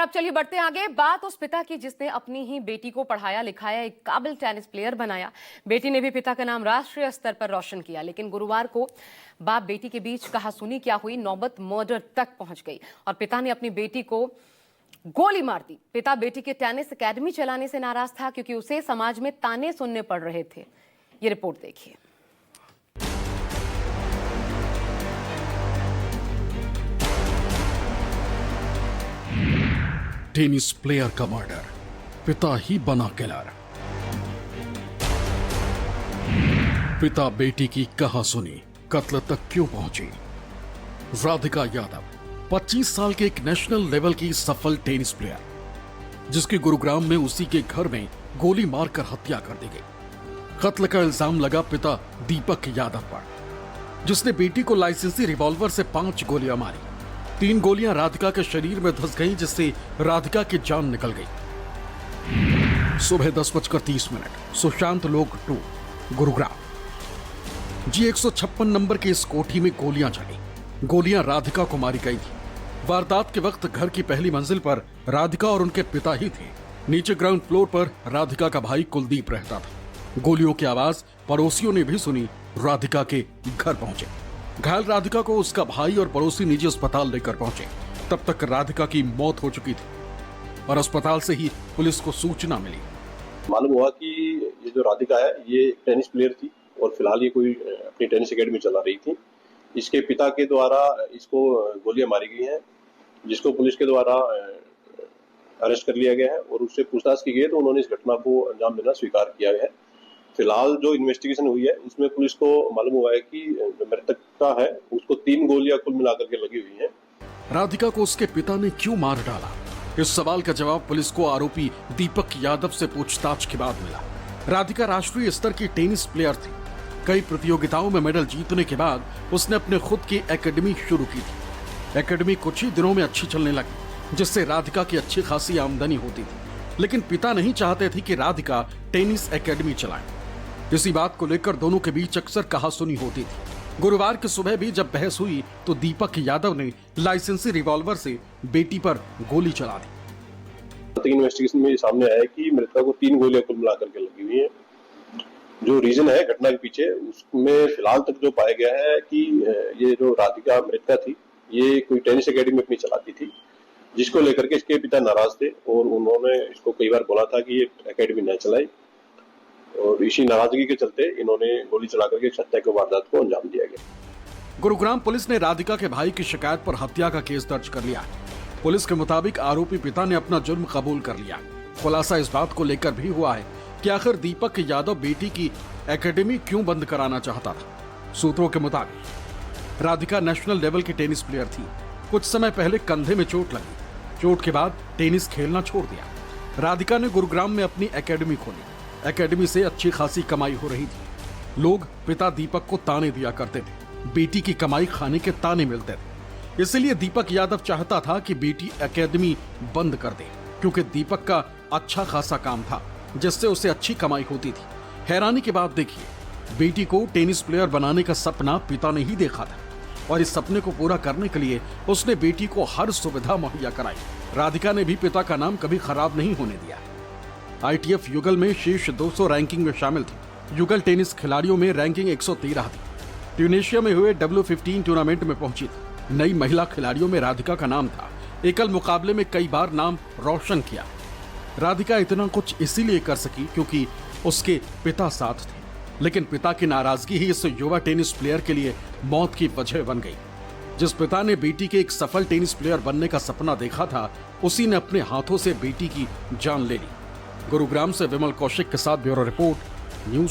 अब चलिए बढ़ते हैं आगे। बात उस पिता की जिसने अपनी ही बेटी को पढ़ाया लिखाया, एक काबिल टेनिस प्लेयर बनाया। बेटी ने भी पिता का नाम राष्ट्रीय स्तर पर रोशन किया, लेकिन गुरुवार को बाप बेटी के बीच कहासुनी क्या हुई, नौबत मर्डर तक पहुंच गई और पिता ने अपनी बेटी को गोली मार दी। पिता बेटी के टेनिस एकेडमी चलाने से नाराज था क्योंकि उसे समाज में ताने सुनने पड़ रहे थे। ये रिपोर्ट देखिए। टेनिस प्लेयर का मर्डर, पिता ही बना किलर। पिता बेटी की कहासुनी कत्ल तक क्यों पहुंची? राधिका यादव 25 साल के एक नेशनल लेवल की सफल टेनिस प्लेयर, जिसकी गुरुग्राम में उसी के घर में गोली मारकर हत्या कर दी गई। कत्ल का इल्जाम लगा पिता दीपक यादव पर, जिसने बेटी को लाइसेंसी रिवॉल्वर से 5 गोलियां मारी। 3 गोलियां राधिका के शरीर में धंस गईं, जिससे राधिका की जान निकल गई। सुबह 10:30 सुशांत लोक 2 गुरुग्राम G156 नंबर के इस कोठी में गोलियां चली। गोलियां राधिका को मारी गई थी। वारदात के वक्त घर की पहली मंजिल पर राधिका और उनके पिता ही थे। नीचे ग्राउंड फ्लोर पर राधिका का भाई कुलदीप रहता था। गोलियों की आवाज पड़ोसियों ने भी सुनी। राधिका के घर पहुंचे। घायल राधिका को उसका भाई और पड़ोसी निजी अस्पताल लेकर पहुंचे। तब तक राधिका की मौत हो चुकी थी और अस्पताल से ही पुलिस को सूचना मिली। मालूम हुआ कि ये जो राधिका है ये टेनिस प्लेयर थी और फिलहाल ये कोई अपनी टेनिस एकेडमी चला रही थी। इसके पिता के द्वारा इसको गोलियां मारी गई हैं, जिसको पुलिस के द्वारा अरेस्ट कर लिया गया है और उससे पूछताछ की गई है तो उन्होंने इस घटना को अंजाम देना स्वीकार किया है। फिलहाल जो इन्वेस्टिगेशन हुई है उसमें पुलिस को मालूम हुआ है कि जो मृतक का है उसको 3 गोलियां कुल मिलाकर के लगी हुई हैं। राधिका को उसके पिता ने क्यों मार डाला? इस सवाल का जवाब पुलिस को आरोपी दीपक यादव से पूछताछ के बाद मिला। राधिका राष्ट्रीय स्तर की टेनिस प्लेयर थी। कई प्रतियोगिताओं में मेडल जीतने के बाद उसने अपने खुद की एकेडमी शुरू की थी। एकेडमी कुछ ही दिनों में अच्छी चलने लगी, जिससे राधिका की अच्छी खासी आमदनी होती थी। लेकिन पिता नहीं चाहते थे कि राधिका टेनिस एकेडमी चलाए। इसी बात को लेकर दोनों के बीच अक्सर कहासुनी होती थी। गुरुवार की सुबह भी जब बहस हुई तो दीपक यादव ने लाइसेंसी रिवॉल्वर से बेटी पर गोली चला दी। इन्वेस्टिगेशन में सामने आया कि मृतक को 3 गोलियां कुल मिलाकर के लगी हुई हैं। जो रीजन है घटना के पीछे, उसमें फिलहाल तक जो पाया गया है कि ये जो राधिका मृतका थी ये कोई टेनिस एकेडमी अपनी चलाती थी, जिसको लेकर के इसके पिता नाराज थे और उन्होंने इसको कई बार बोला था कि ये एकेडमी न चलाए और इसी नाराजगी के चलते इन्होंने गोली चलाकर के हत्या की वारदात को अंजाम दिया गया। गुरुग्राम पुलिस ने राधिका के भाई की शिकायत पर हत्या का केस दर्ज कर लिया। पुलिस के मुताबिक आरोपी पिता ने अपना जुर्म कबूल कर लिया। खुलासा इस बात को लेकर भी हुआ है कि आखिर दीपक यादव बेटी की एकेडमी क्यों बंद कराना चाहता था। सूत्रों के मुताबिक राधिका नेशनल लेवल की टेनिस प्लेयर थी। कुछ समय पहले कंधे में चोट लगी। चोट के बाद टेनिस खेलना छोड़ दिया। राधिका ने गुरुग्राम में अपनी एकेडमी खोली। एकेडमी से अच्छी खासी कमाई हो रही थी। लोग पिता दीपक को ताने दिया करते थे। बेटी की कमाई खाने के ताने मिलते थे। इसलिए दीपक यादव चाहता था कि बेटी एकेडमी बंद कर दे, क्योंकि दीपक का अच्छा खासा काम था जिससे उसे अच्छी कमाई होती थी। हैरानी की बात देखिए, बेटी को टेनिस प्लेयर बनाने का सपना पिता ने ही देखा था और इस सपने को पूरा करने के लिए उसने बेटी को हर सुविधा मुहैया कराई। राधिका ने भी पिता का नाम कभी खराब नहीं होने दिया। ITF युगल में शीर्ष 200 रैंकिंग में शामिल थी। युगल टेनिस खिलाड़ियों में रैंकिंग 113 थी। ट्यूनीशिया में हुए W15 टूर्नामेंट में पहुंची थी। नई महिला खिलाड़ियों में राधिका का नाम था। एकल मुकाबले में कई बार नाम रोशन किया। राधिका इतना कुछ इसीलिए कर सकी क्योंकि उसके पिता साथ थे, लेकिन पिता की नाराजगी ही इस युवा टेनिस प्लेयर के लिए मौत की वजह बन गई। जिस पिता ने बेटी के एक सफल टेनिस प्लेयर बनने का सपना देखा था, उसी ने अपने हाथों से बेटी की जान ले ली। गुरुग्राम से विमल कौशिक के साथ ब्यूरो रिपोर्ट, न्यूज।